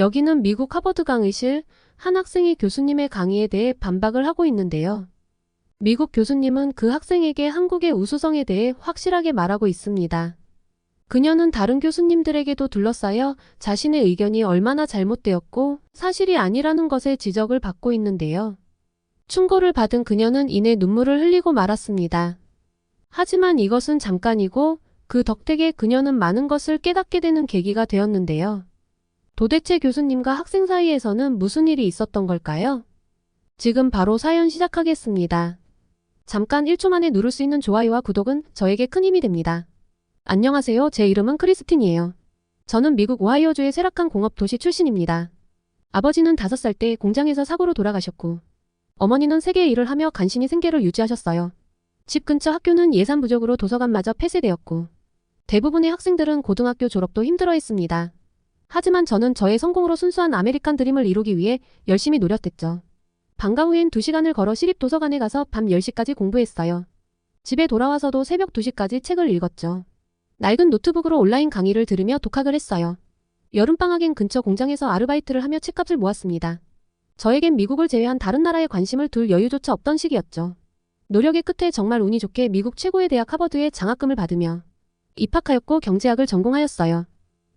여기는 미국 하버드 강의실. 한 학생이 교수님의 강의에 대해 반박을 하고 있는데요. 미국 교수님은 그 학생에게 한국의 우수성에 대해 확실하게 말하고 있습니다. 그녀는 다른 교수님들에게도 둘러싸여 자신의 의견이 얼마나 잘못되었고 사실이 아니라는 것에 지적을 받고 있는데요. 충고를 받은 그녀는 이내 눈물을 흘리고 말았습니다. 하지만 이것은 잠깐이고 그 덕택에 그녀는 많은 것을 깨닫게 되는 계기가 되었는데요. 도대체 교수님과 학생 사이에서는 무슨 일이 있었던 걸까요? 지금 바로 사연 시작하겠습니다. 잠깐 1초 만에 누를 수 있는 좋아요와 구독은 저에게 큰 힘이 됩니다. 안녕하세요. 제 이름은 크리스틴이에요. 저는 미국 오하이오주의 쇠락한 공업 도시 출신입니다. 아버지는 5살 때 공장에서 사고로 돌아가셨고 어머니는 세계의 일을 하며 간신히 생계를 유지하셨어요. 집 근처 학교는 예산 부족으로 도서관마저 폐쇄되었고 대부분의 학생들은 고등학교 졸업도 힘들어했습니다. 하지만 저는 저의 성공으로 순수한 아메리칸 드림을 이루기 위해 열심히 노력했죠. 방과 후엔 2시간을 걸어 시립도서관에 가서 밤 10시까지 공부했어요. 집에 돌아와서도 새벽 2시까지 책을 읽었죠. 낡은 노트북으로 온라인 강의를 들으며 독학을 했어요. 여름방학엔 근처 공장에서 아르바이트를 하며 책값을 모았습니다. 저에겐 미국을 제외한 다른 나라에 관심을 둘 여유조차 없던 시기였죠. 노력의 끝에 정말 운이 좋게 미국 최고의 대학 하버드에 장학금을 받으며 입학하였고 경제학을 전공하였어요.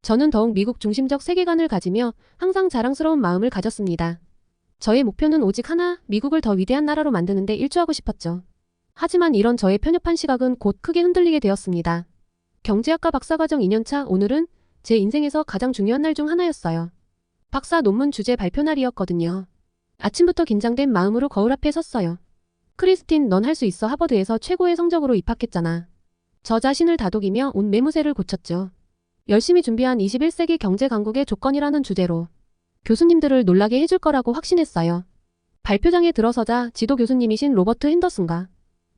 저는 더욱 미국 중심적 세계관을 가지며 항상 자랑스러운 마음을 가졌습니다. 저의 목표는 오직 하나, 미국을 더 위대한 나라로 만드는 데 일조하고 싶었죠. 하지만 이런 저의 편협한 시각은 곧 크게 흔들리게 되었습니다. 경제학과 박사과정 2년차 오늘은 제 인생에서 가장 중요한 날 중 하나였어요. 박사 논문 주제 발표 날이었거든요. 아침부터 긴장된 마음으로 거울 앞에 섰어요. 크리스틴, 넌 할 수 있어. 하버드에서 최고의 성적으로 입학했잖아. 저 자신을 다독이며 온 매무새를 고쳤죠. 열심히 준비한 21세기 경제 강국의 조건이라는 주제로 교수님들을 놀라게 해줄 거라고 확신했어요. 발표장에 들어서자 지도 교수님이신 로버트 핸더슨과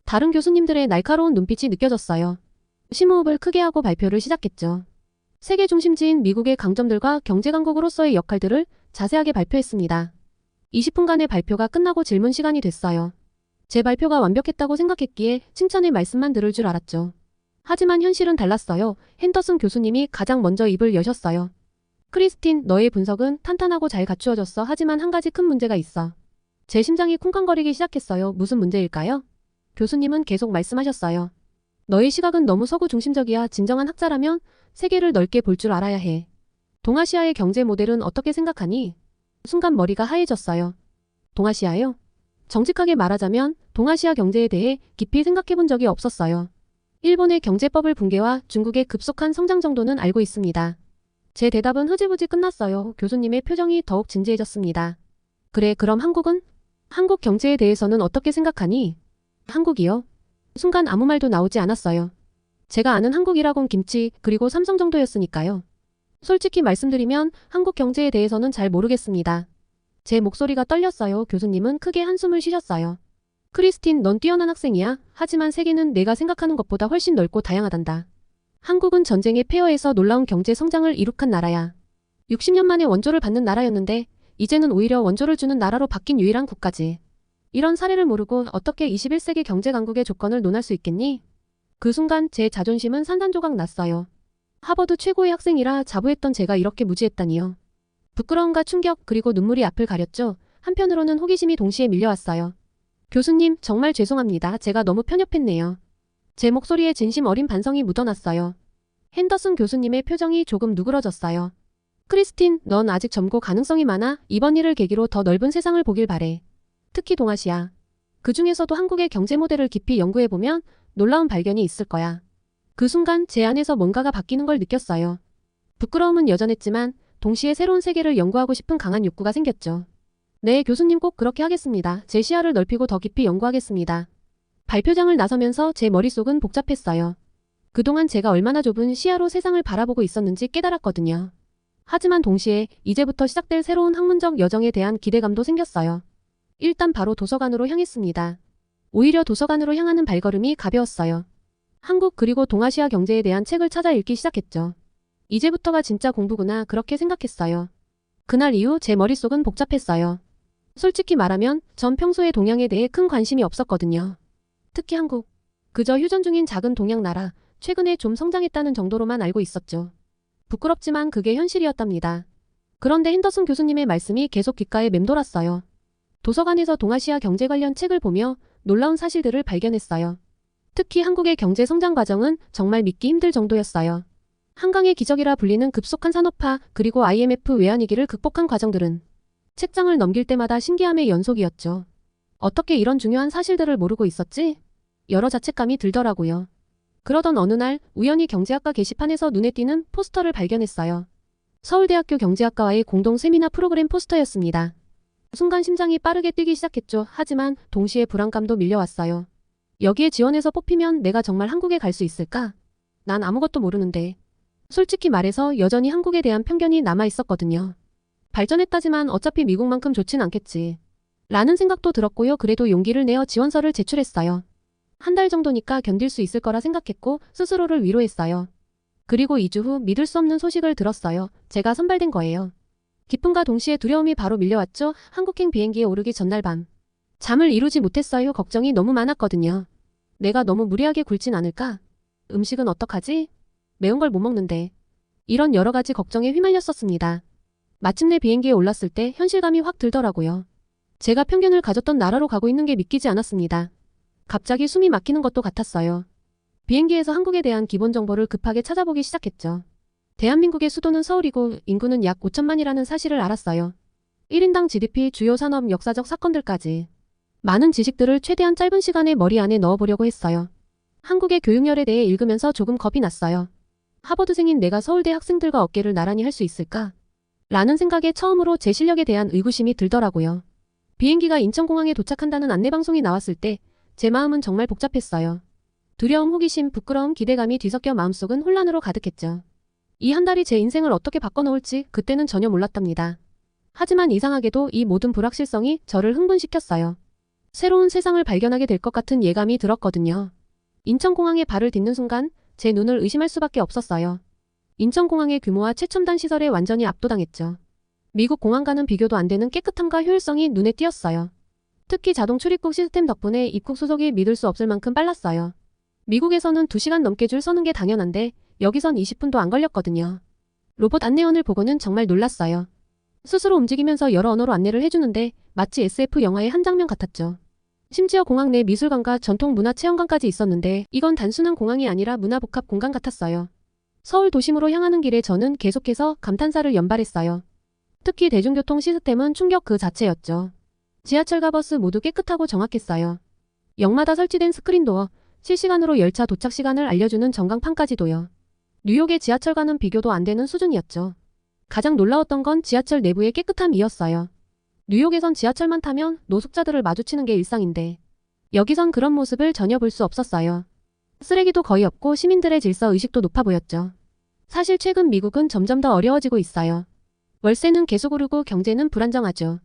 다른 교수님들의 날카로운 눈빛이 느껴졌어요. 심호흡을 크게 하고 발표를 시작했죠. 세계 중심지인 미국의 강점들과 경제 강국으로서의 역할들을 자세하게 발표했습니다. 20분간의 발표가 끝나고 질문 시간이 됐어요. 제 발표가 완벽했다고 생각했기에 칭찬의 말씀만 들을 줄 알았죠. 하지만 현실은 달랐어요. 핸더슨 교수님이 가장 먼저 입을 여셨어요. 크리스틴, 너의 분석은 탄탄하고 잘 갖추어졌어. 하지만 한 가지 큰 문제가 있어. 제 심장이 쿵쾅거리기 시작했어요. 무슨 문제일까요? 교수님은 계속 말씀하셨어요. 너의 시각은 너무 서구 중심적이야. 진정한 학자라면 세계를 넓게 볼 줄 알아야 해. 동아시아의 경제 모델은 어떻게 생각하니? 순간 머리가 하얘졌어요. 동아시아요? 정직하게 말하자면 동아시아 경제에 대해 깊이 생각해 본 적이 없었어요. 일본의 경제버블 붕괴와 중국의 급속한 성장 정도는 알고 있습니다. 제 대답은 흐지부지 끝났어요. 교수님의 표정이 더욱 진지해졌습니다. 그래, 그럼 한국은? 한국 경제에 대해서는 어떻게 생각하니? 한국이요? 순간 아무 말도 나오지 않았어요. 제가 아는 한국이라곤 김치 그리고 삼성 정도였으니까요. 솔직히 말씀드리면 한국 경제에 대해서는 잘 모르겠습니다. 제 목소리가 떨렸어요. 교수님은 크게 한숨을 쉬셨어요. 크리스틴, 넌 뛰어난 학생이야. 하지만 세계는 내가 생각하는 것보다 훨씬 넓고 다양하단다. 한국은 전쟁의 폐허에서 놀라운 경제 성장을 이룩한 나라야. 60년 만에 원조를 받는 나라였는데 이제는 오히려 원조를 주는 나라로 바뀐 유일한 국가지. 이런 사례를 모르고 어떻게 21세기 경제 강국의 조건을 논할 수 있겠니? 그 순간 제 자존심은 산산조각 났어요. 하버드 최고의 학생이라 자부했던 제가 이렇게 무지했다니요. 부끄러움과 충격 그리고 눈물이 앞을 가렸죠. 한편으로는 호기심이 동시에 밀려왔어요. 교수님, 정말 죄송합니다. 제가 너무 편협했네요. 제 목소리에 진심 어린 반성이 묻어났어요. 핸더슨 교수님의 표정이 조금 누그러졌어요. 크리스틴, 넌 아직 젊고 가능성이 많아. 이번 일을 계기로 더 넓은 세상을 보길 바래. 특히 동아시아. 그 중에서도 한국의 경제 모델을 깊이 연구해보면 놀라운 발견이 있을 거야. 그 순간 제 안에서 뭔가가 바뀌는 걸 느꼈어요. 부끄러움은 여전했지만 동시에 새로운 세계를 연구하고 싶은 강한 욕구가 생겼죠. 네, 교수님 꼭 그렇게 하겠습니다. 제 시야를 넓히고 더 깊이 연구하겠습니다. 발표장을 나서면서 제 머릿속은 복잡했어요. 그동안 제가 얼마나 좁은 시야로 세상을 바라보고 있었는지 깨달았거든요. 하지만 동시에 이제부터 시작될 새로운 학문적 여정에 대한 기대감도 생겼어요. 일단 바로 도서관으로 향했습니다. 오히려 도서관으로 향하는 발걸음이 가벼웠어요. 한국 그리고 동아시아 경제에 대한 책을 찾아 읽기 시작했죠. 이제부터가 진짜 공부구나 그렇게 생각했어요. 그날 이후 제 머릿속은 복잡했어요. 솔직히 말하면 전 평소에 동양에 대해 큰 관심이 없었거든요. 특히 한국. 그저 휴전 중인 작은 동양 나라, 최근에 좀 성장했다는 정도로만 알고 있었죠. 부끄럽지만 그게 현실이었답니다. 그런데 핸더슨 교수님의 말씀이 계속 귓가에 맴돌았어요. 도서관에서 동아시아 경제 관련 책을 보며 놀라운 사실들을 발견했어요. 특히 한국의 경제 성장 과정은 정말 믿기 힘들 정도였어요. 한강의 기적이라 불리는 급속한 산업화 그리고 IMF 외환위기를 극복한 과정들은 책장을 넘길 때마다 신기함의 연속이었죠. 어떻게 이런 중요한 사실들을 모르고 있었지? 여러 자책감이 들더라고요. 그러던 어느 날 우연히 경제학과 게시판에서 눈에 띄는 포스터를 발견했어요. 서울대학교 경제학과와의 공동 세미나 프로그램 포스터였습니다. 순간 심장이 빠르게 뛰기 시작했죠. 하지만 동시에 불안감도 밀려왔어요. 여기에 지원해서 뽑히면 내가 정말 한국에 갈 수 있을까? 난 아무것도 모르는데. 솔직히 말해서 여전히 한국에 대한 편견이 남아있었거든요. 발전했다지만 어차피 미국만큼 좋진 않겠지. 라는 생각도 들었고요. 그래도 용기를 내어 지원서를 제출했어요. 한 달 정도니까 견딜 수 있을 거라 생각했고 스스로를 위로했어요. 그리고 2주 후 믿을 수 없는 소식을 들었어요. 제가 선발된 거예요. 기쁨과 동시에 두려움이 바로 밀려왔죠. 한국행 비행기에 오르기 전날 밤. 잠을 이루지 못했어요. 걱정이 너무 많았거든요. 내가 너무 무리하게 굴진 않을까? 음식은 어떡하지? 매운 걸 못 먹는데. 이런 여러 가지 걱정에 휘말렸었습니다. 마침내 비행기에 올랐을 때 현실감이 확 들더라고요. 제가 편견을 가졌던 나라로 가고 있는 게 믿기지 않았습니다. 갑자기 숨이 막히는 것도 같았어요. 비행기에서 한국에 대한 기본 정보를 급하게 찾아보기 시작했죠. 대한민국의 수도는 서울이고 인구는 약 5천만이라는 사실을 알았어요. 1인당 GDP, 주요 산업, 역사적 사건들까지. 많은 지식들을 최대한 짧은 시간에 머리 안에 넣어보려고 했어요. 한국의 교육열에 대해 읽으면서 조금 겁이 났어요. 하버드생인 내가 서울대 학생들과 어깨를 나란히 할 수 있을까? 라는 생각에 처음으로 제 실력에 대한 의구심이 들더라고요. 비행기가 인천공항에 도착한다는 안내방송이 나왔을 때 제 마음은 정말 복잡했어요. 두려움, 호기심, 부끄러움, 기대감이 뒤섞여 마음속은 혼란으로 가득했죠. 이 한 달이 제 인생을 어떻게 바꿔놓을지 그때는 전혀 몰랐답니다. 하지만 이상하게도 이 모든 불확실성이 저를 흥분시켰어요. 새로운 세상을 발견하게 될 것 같은 예감이 들었거든요. 인천공항에 발을 딛는 순간 제 눈을 의심할 수밖에 없었어요. 인천공항의 규모와 최첨단 시설에 완전히 압도당했죠. 미국 공항과는 비교도 안 되는 깨끗함과 효율성이 눈에 띄었어요. 특히 자동 출입국 시스템 덕분에 입국 수속이 믿을 수 없을 만큼 빨랐어요. 미국에서는 2시간 넘게 줄 서는 게 당연한데 여기선 20분도 안 걸렸거든요. 로봇 안내원을 보고는 정말 놀랐어요. 스스로 움직이면서 여러 언어로 안내를 해주는데 마치 SF 영화의 한 장면 같았죠. 심지어 공항 내 미술관과 전통문화체험관까지 있었는데 이건 단순한 공항이 아니라 문화복합 공간 같았어요. 서울 도심으로 향하는 길에 저는 계속해서 감탄사를 연발했어요. 특히 대중교통 시스템은 충격 그 자체였죠. 지하철과 버스 모두 깨끗하고 정확했어요. 역마다 설치된 스크린도어, 실시간으로 열차 도착 시간을 알려주는 전광판까지도요. 뉴욕의 지하철과는 비교도 안 되는 수준이었죠. 가장 놀라웠던 건 지하철 내부의 깨끗함이었어요. 뉴욕에선 지하철만 타면 노숙자들을 마주치는 게 일상인데 여기선 그런 모습을 전혀 볼 수 없었어요. 쓰레기도 거의 없고 시민들의 질서 의식도 높아 보였죠. 사실 최근 미국은 점점 더 어려워지고 있어요. 월세는 계속 오르고 경제는 불안정하죠.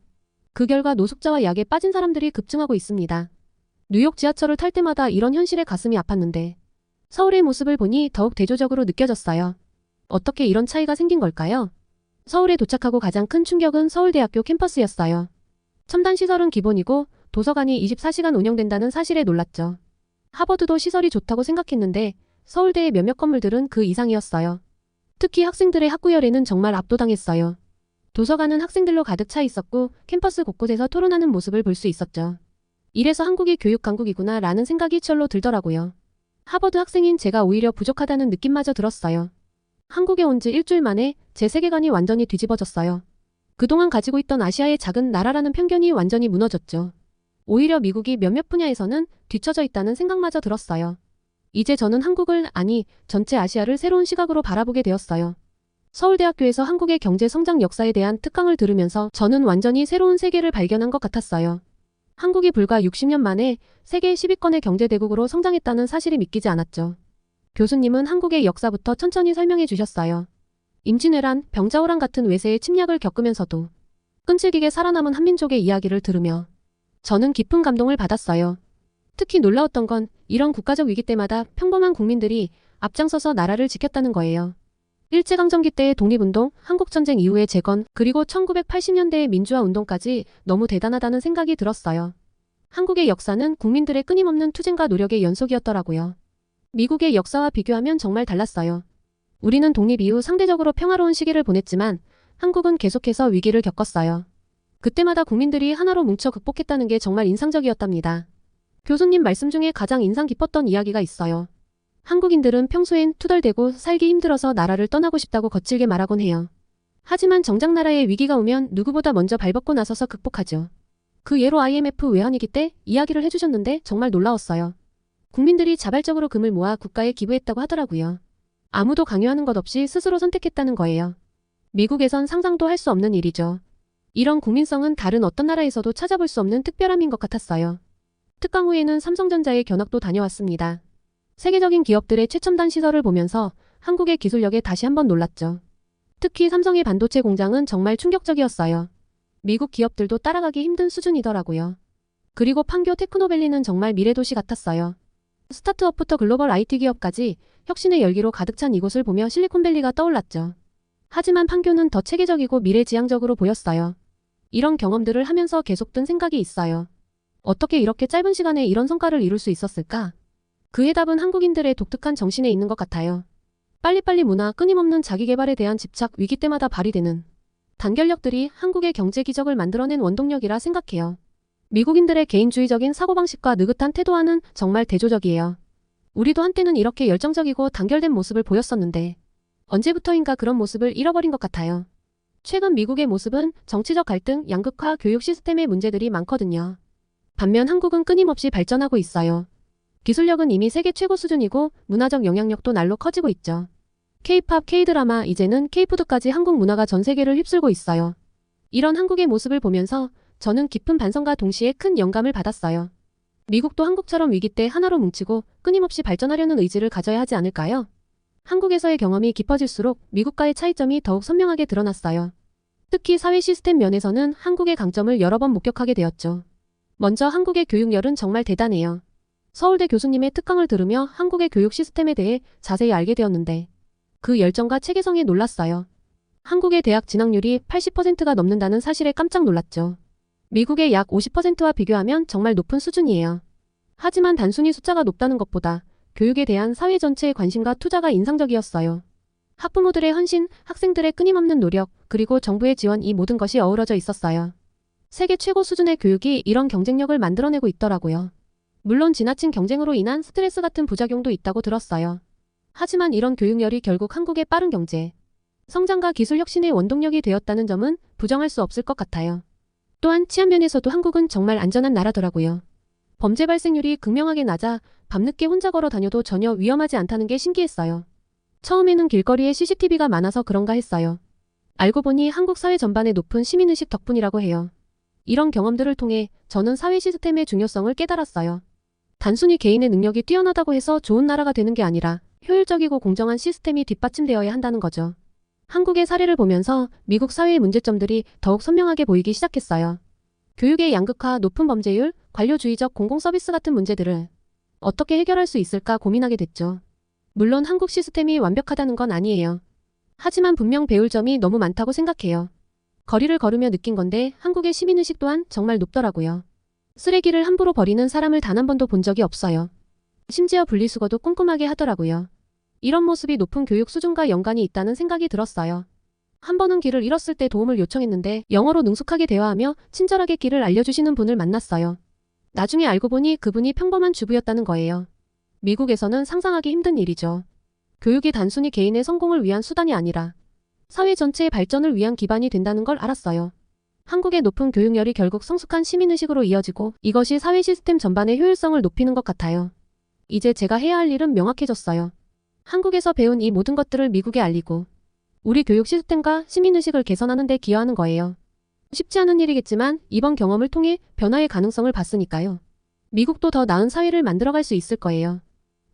그 결과 노숙자와 약에 빠진 사람들이 급증하고 있습니다. 뉴욕 지하철을 탈 때마다 이런 현실에 가슴이 아팠는데 서울의 모습을 보니 더욱 대조적으로 느껴졌어요. 어떻게 이런 차이가 생긴 걸까요? 서울에 도착하고 가장 큰 충격은 서울대학교 캠퍼스였어요. 첨단 시설은 기본이고 도서관이 24시간 운영된다는 사실에 놀랐죠. 하버드도 시설이 좋다고 생각했는데 서울대의 몇몇 건물들은 그 이상이었어요. 특히 학생들의 학구열에는 정말 압도당했어요. 도서관은 학생들로 가득 차 있었고 캠퍼스 곳곳에서 토론하는 모습을 볼 수 있었죠. 이래서 한국이 교육 강국이구나 라는 생각이 철로 들더라고요. 하버드 학생인 제가 오히려 부족하다는 느낌마저 들었어요. 한국에 온 지 일주일 만에 제 세계관이 완전히 뒤집어졌어요. 그동안 가지고 있던 아시아의 작은 나라라는 편견이 완전히 무너졌죠. 오히려 미국이 몇몇 분야에서는 뒤처져 있다는 생각마저 들었어요. 이제 저는 한국을, 아니 전체 아시아를 새로운 시각으로 바라보게 되었어요. 서울대학교에서 한국의 경제 성장 역사에 대한 특강을 들으면서 저는 완전히 새로운 세계를 발견한 것 같았어요. 한국이 불과 60년 만에 세계 10위권의 경제대국으로 성장했다는 사실이 믿기지 않았죠. 교수님은 한국의 역사부터 천천히 설명해 주셨어요. 임진왜란, 병자호란 같은 외세의 침략을 겪으면서도 끈질기게 살아남은 한민족의 이야기를 들으며 저는 깊은 감동을 받았어요. 특히 놀라웠던 건 이런 국가적 위기 때마다 평범한 국민들이 앞장서서 나라를 지켰다는 거예요. 일제강점기 때의 독립운동, 한국전쟁 이후의 재건, 그리고 1980년대의 민주화 운동까지 너무 대단하다는 생각이 들었어요. 한국의 역사는 국민들의 끊임없는 투쟁과 노력의 연속이었더라고요. 미국의 역사와 비교하면 정말 달랐어요. 우리는 독립 이후 상대적으로 평화로운 시기를 보냈지만 한국은 계속해서 위기를 겪었어요. 그때마다 국민들이 하나로 뭉쳐 극복했다는 게 정말 인상적이었답니다. 교수님 말씀 중에 가장 인상 깊었던 이야기가 있어요. 한국인들은 평소엔 투덜대고 살기 힘들어서 나라를 떠나고 싶다고 거칠게 말하곤 해요. 하지만 정작 나라에 위기가 오면 누구보다 먼저 발벗고 나서서 극복하죠. 그 예로 IMF 외환위기 때 이야기를 해주셨는데 정말 놀라웠어요. 국민들이 자발적으로 금을 모아 국가에 기부했다고 하더라고요. 아무도 강요하는 것 없이 스스로 선택했다는 거예요. 미국에선 상상도 할 수 없는 일이죠. 이런 국민성은 다른 어떤 나라에서도 찾아볼 수 없는 특별함인 것 같았어요. 특강 후에는 삼성전자의 견학도 다녀왔습니다. 세계적인 기업들의 최첨단 시설을 보면서 한국의 기술력에 다시 한번 놀랐죠. 특히 삼성의 반도체 공장은 정말 충격적이었어요. 미국 기업들도 따라가기 힘든 수준이더라고요. 그리고 판교 테크노밸리는 정말 미래도시 같았어요. 스타트업부터 글로벌 IT 기업까지 혁신의 열기로 가득 찬 이곳을 보며 실리콘밸리가 떠올랐죠. 하지만 판교는 더 체계적이고 미래지향적으로 보였어요. 이런 경험들을 하면서 계속 든 생각이 있어요. 어떻게 이렇게 짧은 시간에 이런 성과를 이룰 수 있었을까? 그의 답은 한국인들의 독특한 정신에 있는 것 같아요. 빨리빨리 문화, 끊임없는 자기개발에 대한 집착, 위기 때마다 발휘되는 단결력들이 한국의 경제 기적을 만들어낸 원동력이라 생각해요. 미국인들의 개인주의적인 사고방식과 느긋한 태도와는 정말 대조적이에요. 우리도 한때는 이렇게 열정적이고 단결된 모습을 보였었는데 언제부터인가 그런 모습을 잃어버린 것 같아요. 최근 미국의 모습은 정치적 갈등, 양극화, 교육 시스템의 문제들이 많거든요. 반면 한국은 끊임없이 발전하고 있어요. 기술력은 이미 세계 최고 수준이고 문화적 영향력도 날로 커지고 있죠. K-팝, K-드라마, 이제는 K-푸드까지 한국 문화가 전 세계를 휩쓸고 있어요. 이런 한국의 모습을 보면서 저는 깊은 반성과 동시에 큰 영감을 받았어요. 미국도 한국처럼 위기 때 하나로 뭉치고 끊임없이 발전하려는 의지를 가져야 하지 않을까요? 한국에서의 경험이 깊어질수록 미국과의 차이점이 더욱 선명하게 드러났어요. 특히 사회 시스템 면에서는 한국의 강점을 여러 번 목격하게 되었죠. 먼저 한국의 교육열은 정말 대단해요. 서울대 교수님의 특강을 들으며 한국의 교육 시스템에 대해 자세히 알게 되었는데 그 열정과 체계성에 놀랐어요. 한국의 대학 진학률이 80%가 넘는다는 사실에 깜짝 놀랐죠. 미국의 약 50%와 비교하면 정말 높은 수준이에요. 하지만 단순히 숫자가 높다는 것보다 교육에 대한 사회 전체의 관심과 투자가 인상적이었어요. 학부모들의 헌신, 학생들의 끊임없는 노력, 그리고 정부의 지원, 이 모든 것이 어우러져 있었어요. 세계 최고 수준의 교육이 이런 경쟁력을 만들어내고 있더라고요. 물론 지나친 경쟁으로 인한 스트레스 같은 부작용도 있다고 들었어요. 하지만 이런 교육열이 결국 한국의 빠른 경제, 성장과 기술 혁신의 원동력이 되었다는 점은 부정할 수 없을 것 같아요. 또한 치안 면에서도 한국은 정말 안전한 나라더라고요. 범죄 발생률이 극명하게 낮아 밤늦게 혼자 걸어 다녀도 전혀 위험하지 않다는 게 신기했어요. 처음에는 길거리에 CCTV가 많아서 그런가 했어요. 알고 보니 한국 사회 전반의 높은 시민의식 덕분이라고 해요. 이런 경험들을 통해 저는 사회 시스템의 중요성을 깨달았어요. 단순히 개인의 능력이 뛰어나다고 해서 좋은 나라가 되는 게 아니라 효율적이고 공정한 시스템이 뒷받침되어야 한다는 거죠. 한국의 사례를 보면서 미국 사회의 문제점들이 더욱 선명하게 보이기 시작했어요. 교육의 양극화, 높은 범죄율, 관료주의적 공공서비스 같은 문제들을 어떻게 해결할 수 있을까 고민하게 됐죠. 물론 한국 시스템이 완벽하다는 건 아니에요. 하지만 분명 배울 점이 너무 많다고 생각해요. 거리를 걸으며 느낀 건데 한국의 시민의식 또한 정말 높더라고요. 쓰레기를 함부로 버리는 사람을 단 한 번도 본 적이 없어요. 심지어 분리수거도 꼼꼼하게 하더라고요. 이런 모습이 높은 교육 수준과 연관이 있다는 생각이 들었어요. 한 번은 길을 잃었을 때 도움을 요청했는데 영어로 능숙하게 대화하며 친절하게 길을 알려주시는 분을 만났어요. 나중에 알고 보니 그분이 평범한 주부였다는 거예요. 미국에서는 상상하기 힘든 일이죠. 교육이 단순히 개인의 성공을 위한 수단이 아니라 사회 전체의 발전을 위한 기반이 된다는 걸 알았어요. 한국의 높은 교육열이 결국 성숙한 시민의식으로 이어지고 이것이 사회 시스템 전반의 효율성을 높이는 것 같아요. 이제 제가 해야 할 일은 명확해졌어요. 한국에서 배운 이 모든 것들을 미국에 알리고 우리 교육 시스템과 시민의식을 개선하는 데 기여하는 거예요. 쉽지 않은 일이겠지만 이번 경험을 통해 변화의 가능성을 봤으니까요. 미국도 더 나은 사회를 만들어갈 수 있을 거예요.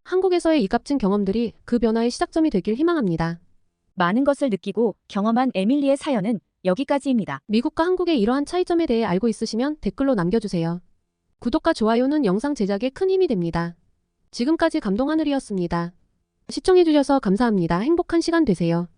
한국에서의 이 값진 경험들이 그 변화의 시작점이 되길 희망합니다. 많은 것을 느끼고 경험한 에밀리의 사연은 여기까지입니다. 미국과 한국의 이러한 차이점에 대해 알고 있으시면 댓글로 남겨주세요. 구독과 좋아요는 영상 제작에 큰 힘이 됩니다. 지금까지 감동하늘이었습니다. 시청해주셔서 감사합니다. 행복한 시간 되세요.